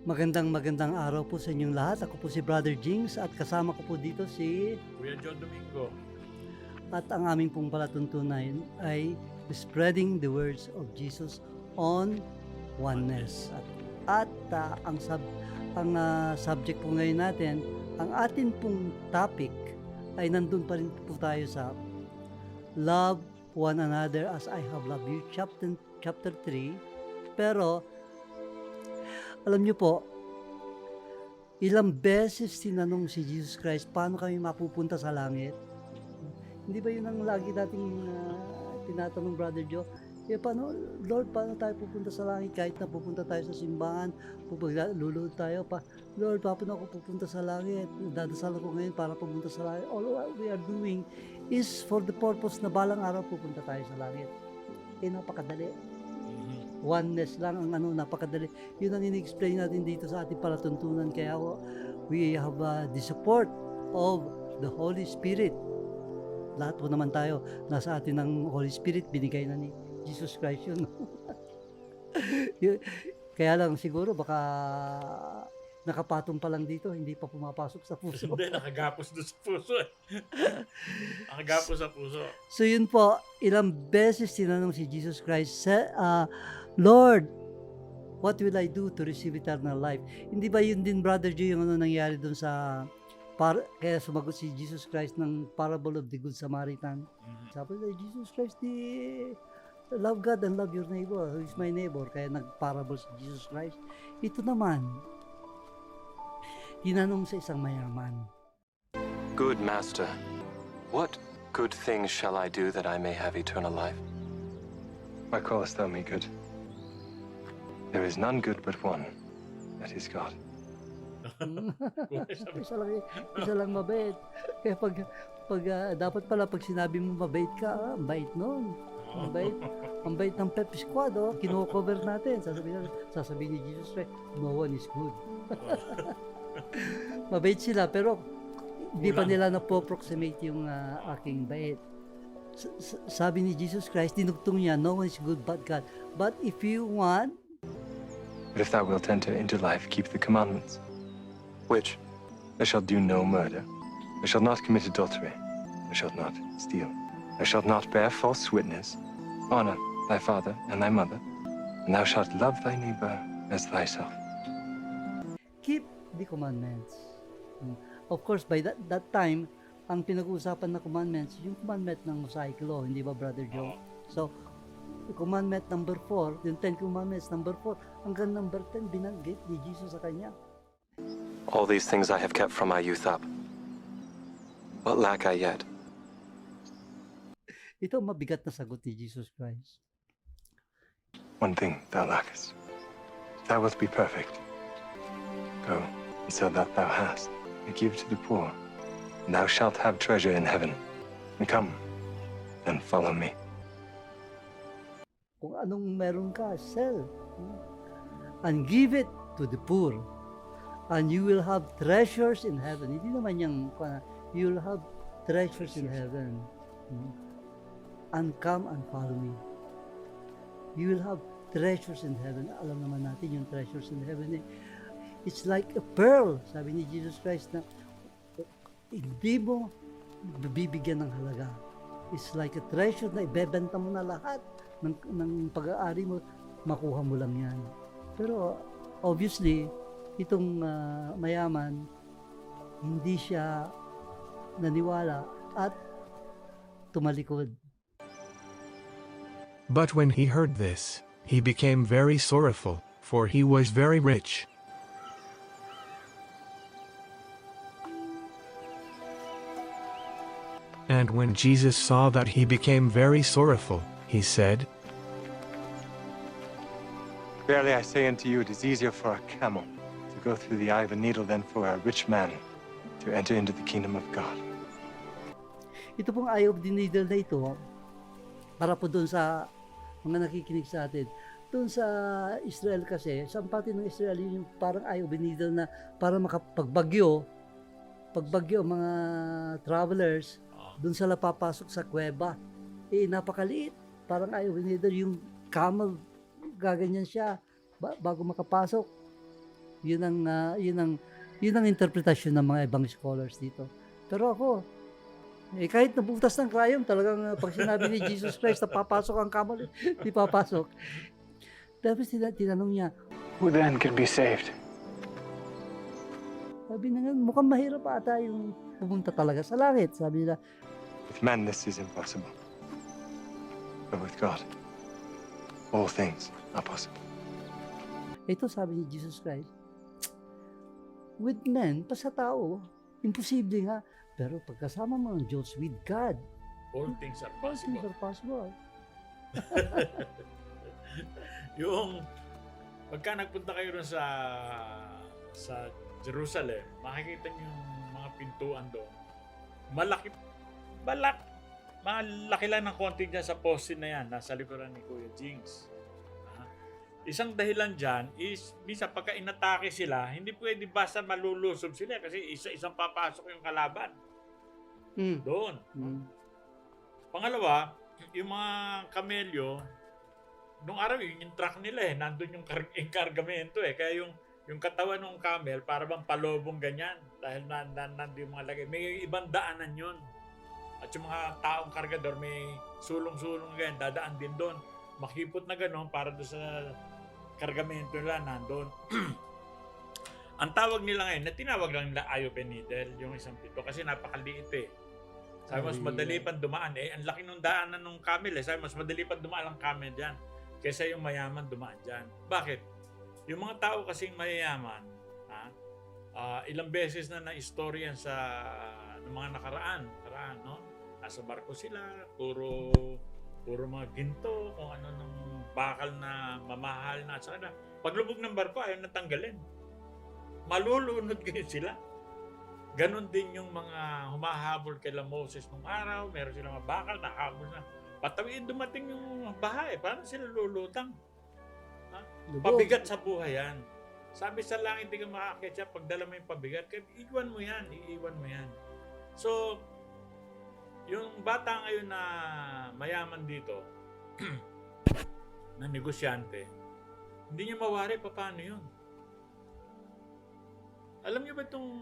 Magandang araw po sa inyong lahat. Ako po si Brother Jings at kasama ko po dito si Kuya John Domingo. at ang aming pong palatuntunan ay spreading the words of Jesus on oneness. At ang subject po ngayon natin, ang atin pong topic ay nandun pa rin po tayo sa love one another as I have loved you, chapter 3. Pero alam niyo po, ilang beses tinanong si Jesus Christ, paano kami mapupunta sa langit? Hindi ba yun ang lagi nating tinatanong, Brother Joe? Paano, Lord, paano tayo pupunta sa langit? Kahit na pupunta tayo sa simbahan, lulod tayo pa, Lord, paano ako pupunta sa langit? Dadasal ako ngayon para pupunta sa langit. All what we are doing is for the purpose na balang araw pupunta tayo sa langit. Napakadali. Oneness lang ang napakadali. Yun ang ini-explain natin dito sa ating palatuntunan. Kaya we have the support of the Holy Spirit. Lahat po naman tayo nasa atin ng Holy Spirit, binigay na ni Jesus Christ yun. Kaya lang siguro baka nakapatong pa lang dito, hindi pa pumapasok sa puso. Hindi, nakagapos doon sa puso eh. Nakagapos sa puso. So yun po, ilang beses tinanong si Jesus Christ, Lord, what will I do to receive eternal life? Hindi ba yun din, Brother Joe, yung nangyari doon sa kaya sumagot si Jesus Christ ng parable of the Good Samaritan. Sabi niya, Jesus Christ, love God and love your neighbor, who is my neighbor. Kaya nag-parable si Jesus Christ. Ito naman, tinanong sa isang mayaman. Good Master, what good things shall I do that I may have eternal life? Why callest thou me good? There is none good but one, that is God. isa lang mabait. Kaya pag dapat pala pag sinabi mo mabait ka, ang bait nun. Ang bait ng Pep Squad, kino-cover natin. Sasabihin ni Jesus Christ, no one is good. Mabait sila, pero hindi pa nila na-approximate yung aking bait. Sabi ni Jesus Christ, dinugtong niya, no one is good but God. But if you want, But if thou wilt enter into life, keep the commandments. Which? Thou shalt do no murder. Thou shalt not commit adultery. Thou shalt not steal. Thou shalt not bear false witness. Honor thy father and thy mother. And thou shalt love thy neighbor as thyself. keep the commandments. Of course, by that time, ang pinag-uusapan na commandments, yung commandment ng Mosaic Law, hindi ba, Brother Joe? So, commandment number 4, yung 10 commandments number 4, hanggang number 10, binanggit ni Jesus sa kanya. All these things I have kept from my youth up. What lack I yet? Ito ang mabigat na sagot ni Jesus Christ. One thing thou lackest. Thou wilt be perfect. Go, and sell that thou hast, and give to the poor, and thou shalt have treasure in heaven. And come, and follow me. Kung anong meron ka, sell. And give it to the poor. And you will have treasures in heaven. Hindi naman yung, you will have treasures in heaven. And come and follow me. You will have treasures in heaven. Alam naman natin yung treasures in heaven. It's like a pearl, sabi ni Jesus Christ, na hindi mo bibigyan ng halaga. It's like a treasure na ibebenta mo na lahat ng pag-aari mo, makuha mo lang yan. Pero obviously, itong mayaman, hindi siya naniwala at tumalikod. But when he heard this, he became very sorrowful, for he was very rich. And when Jesus saw that he became very sorrowful, he said, Verily I say unto you, it is easier for a camel to go through the eye of a needle than for a rich man to enter into the kingdom of God. Ito pong eye of the needle na ito, para po doon sa mga nakikinig sa atin, doon sa Israel kasi, sa pati ng Israel, yung parang eye of the needle na para makapagbagyo, mga travelers, doon sila papasok sa kuweba. Napakaliit. parang ayaw hinidor yung camel, gaganyan siya bago makapasok. Yun ang interpretasyon ng mga ibang scholars dito. Pero ako, kahit nabutas ng krayom, talagang pag sinabi ni Jesus Christ na papasok ang camel, di papasok. Tapos tinanong niya, Who then can be saved? sabi na nga, mukhang mahirap ata yung pumunta talaga sa langit. Sabi nila, With man, this is impossible. But with God, all things are possible. ito sabi ni Jesus Christ, with men, pa sa tao, imposible nga. Pero pagkasama mo ng Diyos with God, All things are all things possible. are possible. Yung pagka nagpunta kayo ron sa Jerusalem, makikita niyo yung mga pintuan doon. Malaki lang ng konti dyan sa poste na yan, nasa likuran ni Kuya Jings. Isang dahilan dyan is, minsan pagka inatake sila, hindi pwede basta malulusob sila kasi isang papasok yung kalaban doon. Pangalawa, yung mga kamelyo, nung araw yung truck nila nandun yung kargamento kaya yung katawan ng camel para bang palobong ganyan dahil nandun yung mga lagay. May ibang daanan yun. At yung mga taong kargador may sulong-sulong ganyan, dadaan din doon. Makipot na gano'n para doon sa kargamento nila nandun. Ang tawag nila ngayon, na tinawag lang nila Iope Needle, yung isang pito, kasi napakaliit Sabi mas madali pang dumaan ang laki ng daanan ng camel Sabi mas madali pang dumaan ang camel dyan kaysa yung mayaman dumaan dyan. Bakit? Yung mga tao kasing mayayaman, ilang beses na na-istoryan sa ng mga nakaraan, no? Nasa barko sila, puro mga ginto, kung ano ng bakal na mamahal na sa kanila. Paglubog ng barko, ayaw na tanggalin. Malulunod kayo sila. Ganon din yung mga humahabol kay Moses nung araw, meron silang mga bakal, nahabol na. Patawin dumating yung baha paano sila lulutang? Pabigat sa buhay yan. Sabi sa langit, hindi ka makakakit siya. Pagdala mo yung pabigat, iiwan mo yan. So, yung bata ngayon na mayaman dito, na negosyante, hindi niya mawari paano yun. Alam niyo ba itong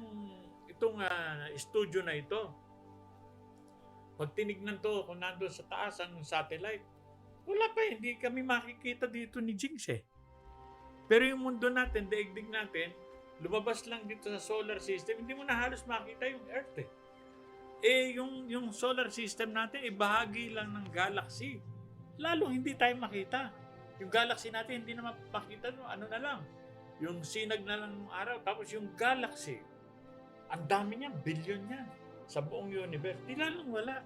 studio na ito, pag tinignan to, kung nandun sa taas ang satellite, wala pa hindi kami makikita dito ni Jinx Pero yung mundo natin, daigdig natin, lumabas lang dito sa solar system, hindi mo na halos makita yung Earth yung solar system natin, bahagi lang ng galaxy. Lalong hindi tayo makita. Yung galaxy natin, hindi na mapakita, ano na lang. Yung sinag na lang ng araw, tapos yung galaxy, ang dami niyan, billion yan, sa buong universe. Di lalong wala.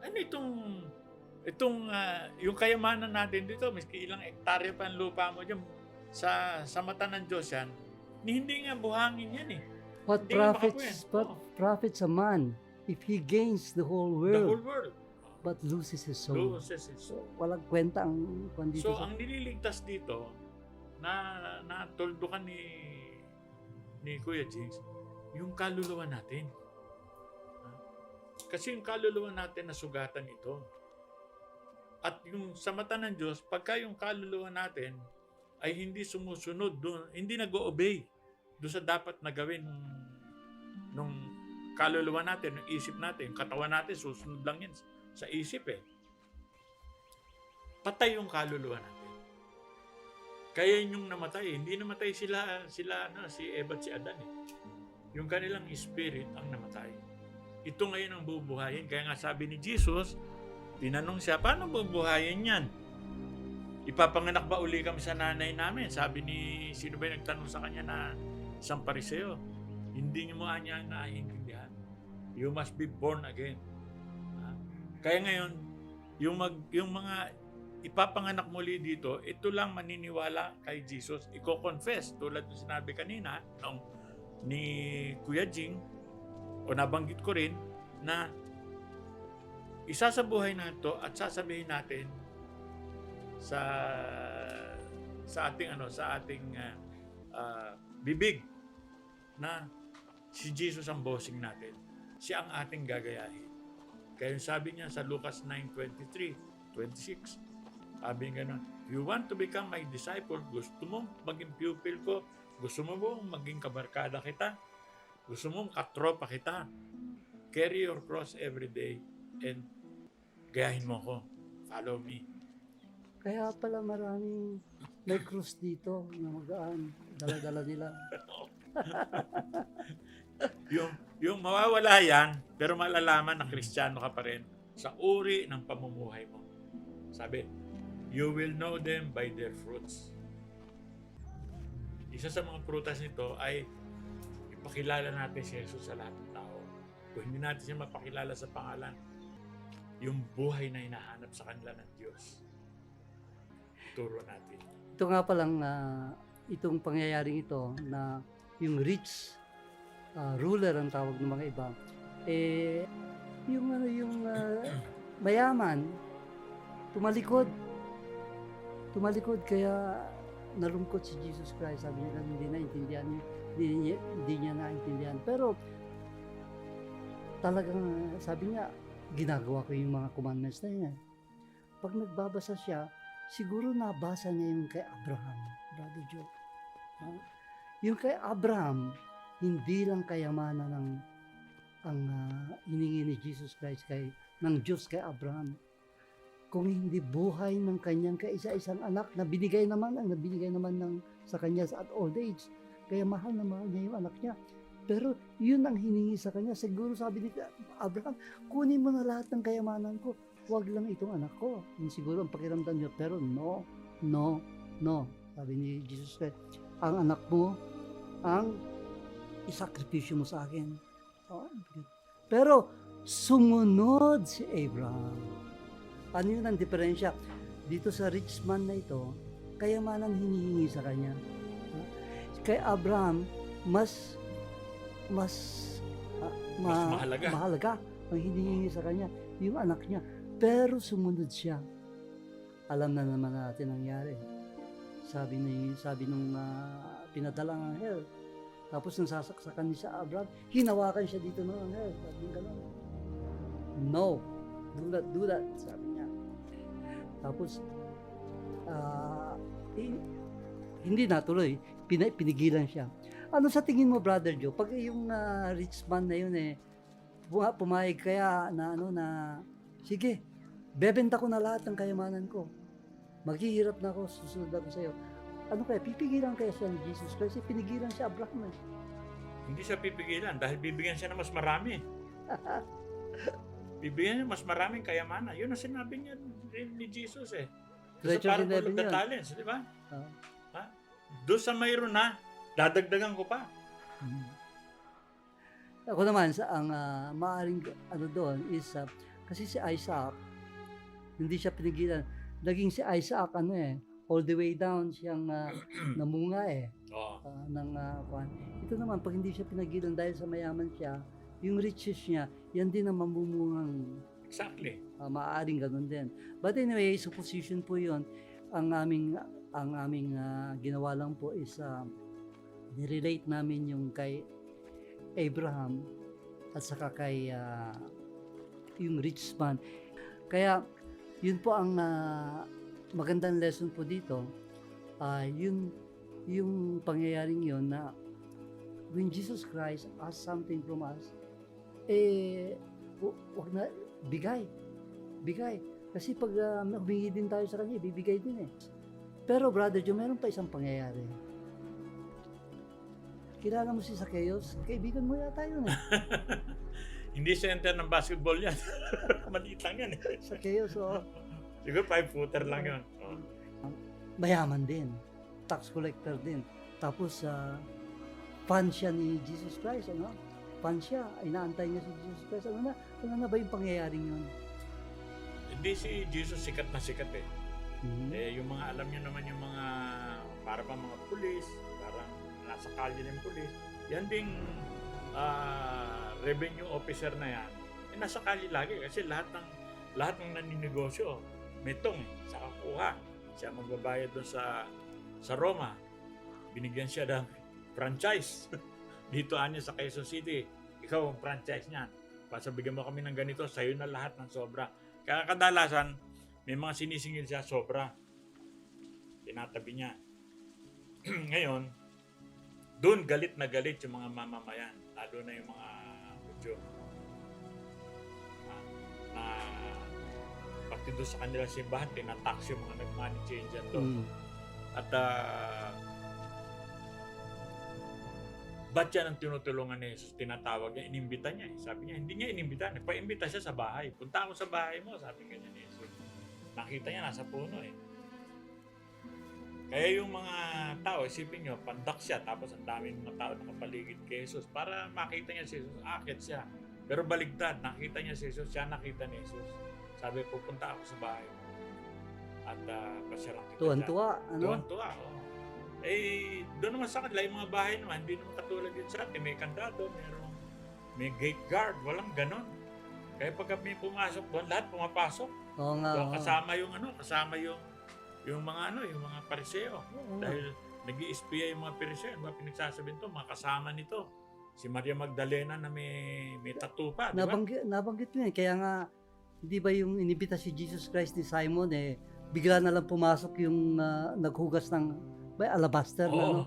Ano yung kayamanan natin dito, miski ilang hektarya pa ang lupa mo dyan, sa mata ng Diyos yan, hindi nga buhangin yan What profits a man if he gains the whole The world, whole world. but loses his soul? Loses his soul. Walang kwenta ang kondito. So, ang nililigtas dito, na tuldukan ni Kuya Jigs, yung kaluluwa natin. Kasi yung kaluluwa natin nasugatan ito. At yung sa mata ng Diyos, pagka yung kaluluwa natin ay hindi sumusunod doon, hindi nag-o-obey doon sa dapat na gawin nung kaluluwa natin, ng isip natin, yung katawan natin, susunod lang yan sa isip Patay yung kaluluwa natin. Kaya yung namatay, hindi namatay sila si Eva at si Adan Yung kanilang spirit ang namatay. Ito ngayon ang bubuhayin. Kaya nga sabi ni Jesus, tinanong siya, paano bubuhayin yan? Ipapanganak ba uli kami sa nanay namin? Sabi ni, sino ba yung nagtanong sa kanya na isang pariseo? Hindi niyo mo niya naiintindihan. You must be born again. Kaya ngayon, yung mga ipapanganak muli dito, ito lang maniniwala kay Jesus. Iko-confess, tulad ng sinabi kanina, ni Kuya Jing, o nabanggit ko rin, na isa sa buhay na ito at sasabihin natin sa ating bibig na si Jesus ang bossing natin. Siya ang ating gagayahin. Kaya sabi niya sa Lucas 9:23, 26. Sabi nga na, you want to become my disciple, gusto mo maging pupil ko, gusto mo maging kabarkada kita, gusto mo katropa kita, carry your cross every day and gayahin mo ko. Follow me. Kaya pala maraming may cross dito na magaan. Dala-dala nila. yung mawawala yan, pero malalaman na Kristiyano ka pa rin sa uri ng pamumuhay mo. Sabi, you will know them by their fruits. Isa sa mga prutas nito ay ipakilala natin si Jesus sa lahat ng tao. Kung hindi natin siya mapakilala sa pangalan, yung buhay na hinahanap sa kanila ng Diyos, turo natin. Ito nga palang itong pangyayaring ito na yung rich ruler ang tawag ng mga iba, yung mayaman tumalikod kaya nalungkot si Jesus Christ. Sabi niya hindi naintindihan, hindi niya naintindihan, pero talagang sabi niya ginagawa ko yung mga commandments na yan. Pag nagbabasa siya, siguro nabasa niya yung kay Abraham, Brother Joe. Yung kay Abraham, hindi lang kayamanan ang hiningi ni Jesus Christ ng Diyos kay Abraham, kung hindi buhay ng kanyang kaisa-isang anak na binigay naman sa kanya at old age. Kaya mahal na mahal niya yung anak niya. Pero yun ang hiningi sa kanya. Siguro sabi ni Abraham, kunin mo na lahat ng kayamanan ko. Huwag lang itong anak ko. Yun siguro ang pakiramdam niya. Pero no. Sabi ni Jesus Christ, ang anak mo, ang isakripisyo mo sa akin. Pero sumunod si Abraham. Ano yun ang diferensya? Dito sa rich man na ito, kayamanan hinihingi sa kanya. Kay Abraham, mas mahalaga ang hinihingi sa kanya, yung anak niya. Pero sumunod siya. Alam na naman natin ang nangyari. Sabi nung pinadalang anghel, tapos nang sasaksakan niya sa Abraham, hinawakan siya dito ng anghel. Sabi niya gano'n. No, do that, sabi niya. Tapos, hindi natuloy. Pinigilan siya. Ano sa tingin mo, Brother Joe? Pag yung rich man na yun pumayag kaya na sige, bebenta ko na lahat ng kayamanan ko. Maghihirap na ako, susunod ako sa iyo. Ano kaya? Pipigilan kaya siya ni Jesus Christ? Pinigilan siya Abraham. Hindi siya pipigilan dahil bibigyan siya ng mas marami. Bibigyan niya mas maraming kayamanan. Yun ang sinabi niya ni Jesus Doon sa parable of the talents, di ba? Doon sa mayroon na, dadagdagan ko pa. Ako naman, ang maaaring doon is, kasi si Isaac, hindi siya pinigilan. Naging si Isaac, all the way down siyang namunga ito naman, pag hindi siya pinagilan dahil sa mayaman siya, yung riches niya, yan din ang mamumungang. Exactly. Maaaring ganun din. But anyway, supposition po yun. Ang aming ginawa lang po is nirelate namin yung kay Abraham at saka kay yung rich man. Kaya yun po ang magandang lesson po dito. Yung pangyayaring yun na when Jesus Christ asks something from us, wag na, bigay. Kasi pag humingi din tayo sa kanya, bibigay din Pero Brother Joe, meron pa isang pangyayari. Kilala mo si Zacchaeus? Kaibigan mo yata yun Hindi center ng basketball yan. Maliit lang yan Zacchaeus, Siguro 5-footer lang yun. Mayaman din. Tax collector din. Tapos, fan siya ni Jesus Christ, Fan siya. Inaantay niya si Jesus Christ. Ano na ba yung pangyayaring yun? Hindi si Jesus sikat na sikat yung mga alam niyo naman yung mga para bang mga pulis, parang nasa kalye ng pulis. Yan ding revenue officer na yan. Nasa kalye lagi kasi lahat ng naninegosyo may tong sa kakuha. Siya magbabayad doon sa Roma. Binigyan siya ng franchise. Dito anya sa Quezon City, ikaw ang franchise niyan. Pasabigyan mo kami ng ganito, sa'yo na lahat ng sobra. Kaya kadalasan, may mga sinisingil siya sobra. Tinatabi niya. Ngayon, doon galit na galit yung mga mamamayan, lalo na yung mga Hudyo. Na pati doon sa kanila simbahan, tinatax yung mga nag-money changer doon. At ba't yan ang tinutulungan ni Jesus? Tinatawag niya, inimbita niya. Sabi niya, hindi niya inimbita. Nagpa-imbita siya sa bahay. Punta ako sa bahay mo, sabi niya ni Jesus. Nakita niya, nasa puno eh. Kaya yung mga tao, isipin niyo, pandak siya, tapos ang daming mga tao nakapaligid kay Jesus. Para makita niya si Jesus, akit siya. Pero baligtad, nakita niya si Jesus, siya nakita ni Jesus. Sabi, pupunta ako sa bahay mo. At pasyalang kita Tuwan-tuwa, ano? Tuwan-tuwa, oo. Eh, doon naman sa kanila, yung mga bahay naman, hindi naman katulad din sa atin. May kandado, may gate guard, walang ganon. Kaya pag may pumasok doon, lahat pumapasok. Oo nga. So, oo. kasama yung mga pariseo. Oo. Dahil nag-i-espiya yung mga pariseo, yung mga pinagsasabihin to, mga kasama nito. Si Maria Magdalena na may tattoo pa, di ba? Nabanggit mo yan. Kaya nga, hindi ba yung inibita si Jesus Christ ni Simon, bigla na lang pumasok yung naghugas ng alabaster na, Oo.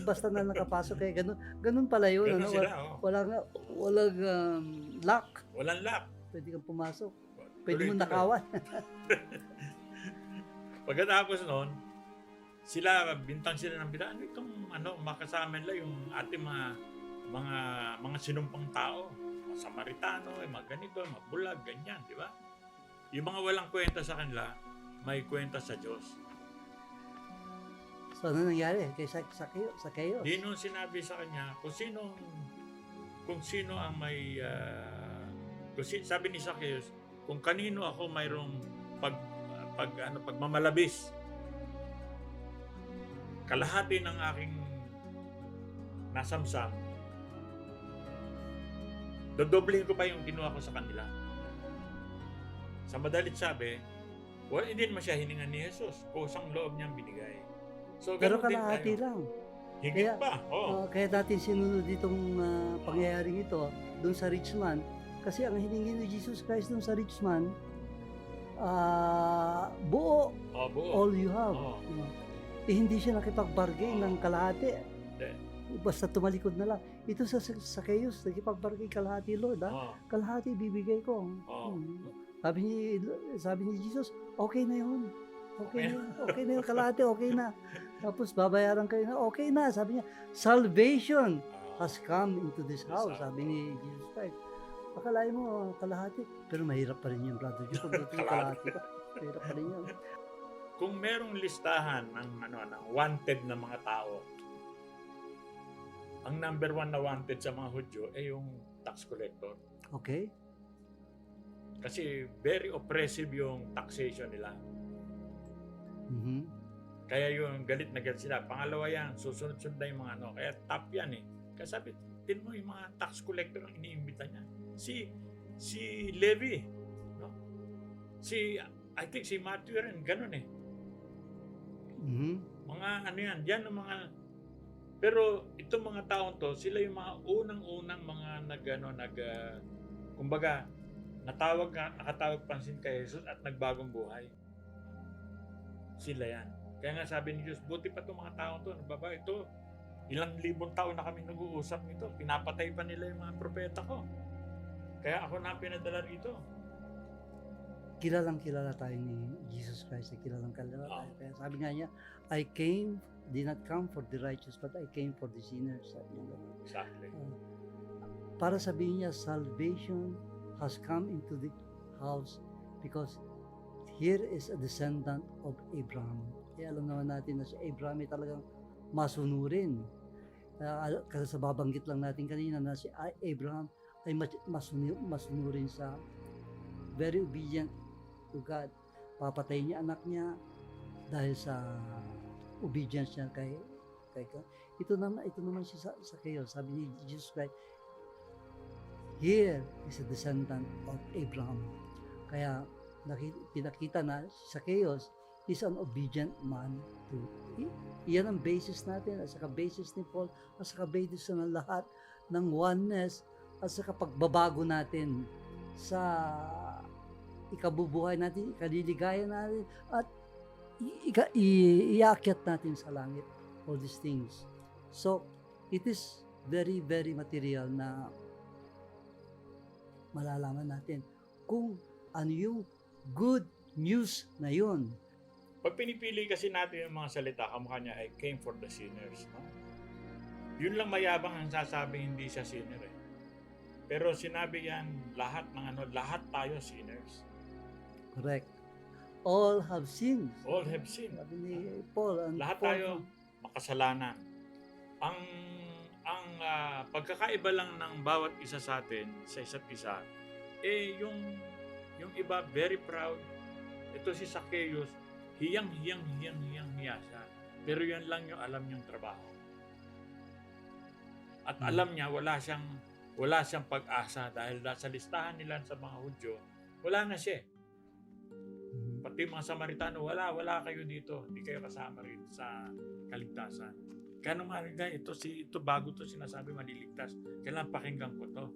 basta na nakapasok, ganun pala yun. Ganun Ano? sila, oo. Walang lock. Walang lock. Pwede kang pumasok. Pwede mo Tuloy-tuloy. nakawan. Pagkatapos noon, bintang sila ng bintang. Ano itong makasama nila yung ating mga sinumpang tao. Mga Samaritano, mga ganito, mga bulag, ganyan, di ba? Yung mga walang kwenta sa kanila, may kwenta sa Diyos. So, ano nangyari kay Zacchaeus? Di nung sinabi sa kanya, kung sino ang may, sabi ni Zacchaeus, kung kanino ako mayroong pagmamalabis, kalahati ng aking nasamsam, dodoblihin ko pa yung kinuha ko sa kanila. Sa madalit sabi, hindi naman siya hiningan ni Jesus. Kusang loob niyang binigay. So, Pero ganun din kalahati tayo. lang. Higit Kaya- pa. Oh. Kaya natin sinunod itong pangyayaring ito doon sa rich man. Kasi ang hiningi ni Jesus Christ doon sa rich man, buo, Buo. all you have. Oo. Hindi siya nakipag-bargain ng kalahati. Hindi. Basta tumalikod na lang. Ito sa Zacchaeus, nakipag-bargain kalahati, Lord. Oo. Kalahati bibigay ko. Oo. Sabi ni Jesus, okay na yun. Okay na yun, kalahati, okay na. Tapos babayaran kayo na, okay na. Sabi niya, salvation has come into this house. Sabi ni Jesus Christ. Akalain mo, kalahati. Pero mahirap pa rin yun, brother. Kung dito yung kalahati pa, mahirap pa rin yun. Kung merong listahan ng wanted na mga tao, ang number one na wanted sa mga Hudyo ay yung tax collector. Okay? Kasi very oppressive yung taxation nila. Mhm. Kaya yung galit na galit sila. Pangalawa yan, susunod-sunod na yung mga Kaya top yan eh. Kaya sabi, tin mo yung mga tax collector ang iniimbita niya. Si Levi, no? I think si Matthew rin, ganun eh. Mhm. Mga yan, yan ang mga. Pero itong mga taong to, sila yung mga unang-unang mga kumbaga, nakatawag pansin kay Jesus at nagbagong buhay. Sila yan. Kaya nga sabi ni Diyos, buti pa itong mga taong to, babae ito, ilang libong taon na kami nag-uusap nito, pinapatay pa nila yung mga propeta ko. Kaya ako na pinadala rito. Kilalang kilala tayo ni Jesus Christ. Kilalang kilala tayo. Kaya sabi nga niya, did not come for the righteous, but I came for the sinners. Sabi niya ganun. Exactly. Para sabihin niya, salvation has come into the house because here is a descendant of Abraham. Kaya alam naman natin na si Abraham ay talagang masunurin. Kasi sa babanggit lang natin kanina na si Abraham ay masunurin sa very obedient to God. Papatay niya anak niya dahil sa obedience niya kay God. Ito naman si Zacchaeus. Sabi ni Jesus Christ, here is a descendant of Abraham. Kaya pinakita na si Zacchaeus is an obedient man to. Iyan ang basis natin, at saka basis ni Paul, at saka basis ng lahat ng oneness, at saka pagbabago natin sa ikabubuhay natin, ikaliligaya natin, at iakyat natin sa langit. All these things. So, it is very, very material na malalaman natin kung ano yung good news na yun. Pag pinipili kasi natin yung mga salita, kamukha niya, I came for the sinners. No? Yun lang mayabang ang sasabing hindi siya sinner eh. Pero sinabi yan, lahat tayo sinners. Correct. All have sinned. All have sinned. Sabi ni Paul. Lahat tayo makasalanan. Ang pagkakaiba lang ng bawat isa sa atin, sa isa't isa, yung iba very proud. Ito si Zacchaeus, hiyang hiya siya. Pero yan lang yung alam niyang trabaho. At alam niya wala siyang pag-asa dahil sa listahan nila sa mga Hudyo, wala na siya. Pati mga Samaritano, wala kayo dito. Hindi kayo kasama rin sa kaligtasan. Kaya nung ito bago to sinasabi maliligtas. Kailangan pakinggan ko to.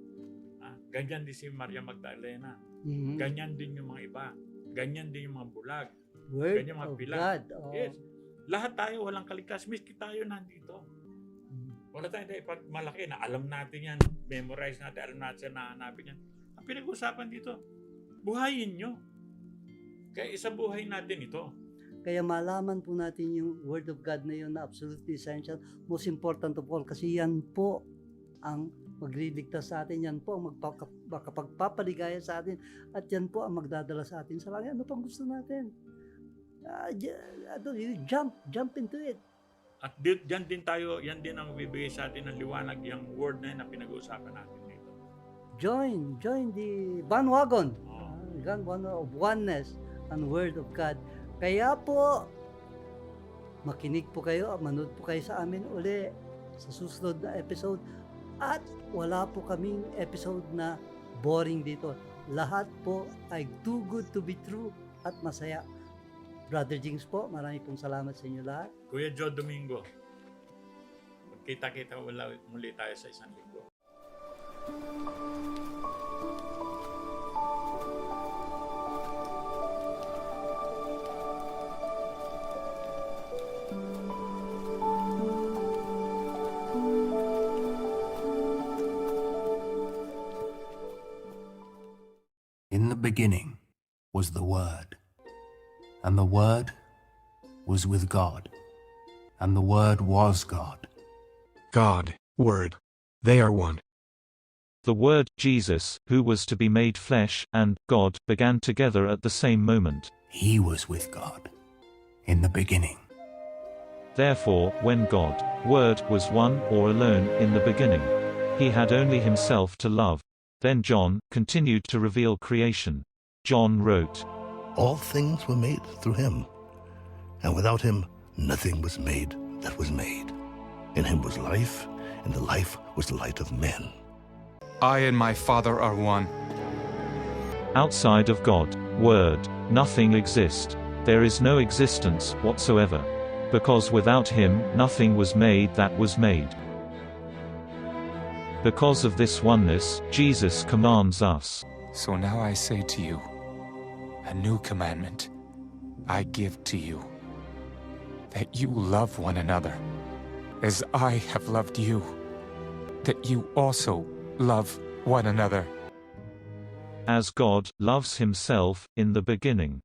Ganyan din si Maria Magdalena. Ganyan din yung mga iba. Ganyan din yung mga bulag. Word Ganyan mga of bilang. God. Oh. Yes. Lahat tayo walang kaligtas. Miski tayo nandito. Wala tayong pag malaki na alam natin yan. Memorize natin. Alam natin na nahanapin yan. Ang pinag-usapan dito, buhayin nyo. Kaya isa buhay natin ito. Kaya malaman po natin yung Word of God na yun na absolutely essential, most important of all, kasi yan po ang magliligtas sa atin, yan po ang makapagpapaligaya sa atin, at yan po ang magdadala sa atin sa langit. Ano pang gusto natin? You jump into it. At yan din ang bibigay sa atin ng liwanag, yung word na yun na pinag-uusapan natin dito. Join the bandwagon. Oh. Bandwagon of oneness and Word of God. Kaya po, makinig po kayo, manood po kayo sa amin uli sa susunod na episode. At wala po kaming episode na boring dito. Lahat po ay too good to be true at masaya. Brother Jings po, marami pong salamat sa inyo lahat. Kuya Joe Domingo, magkita-kita muli tayo sa isang linggo. In the beginning was the Word, and the Word was with God, and the Word was God. God, Word. They are one. The Word, Jesus, who was to be made flesh, and God, began together at the same moment. He was with God in the beginning. Therefore, when God, Word, was one or alone in the beginning, he had only himself to love. Then John continued to reveal creation. John wrote, All things were made through him, and without him nothing was made that was made. In him was life, and the life was the light of men. I and my Father are one. Outside of God, Word, nothing exists. There is no existence whatsoever. Because without him, nothing was made that was made. Because of this oneness, Jesus commands us. So now I say to you, a new commandment I give to you, that you love one another, as I have loved you, that you also love one another. As God loves himself in the beginning.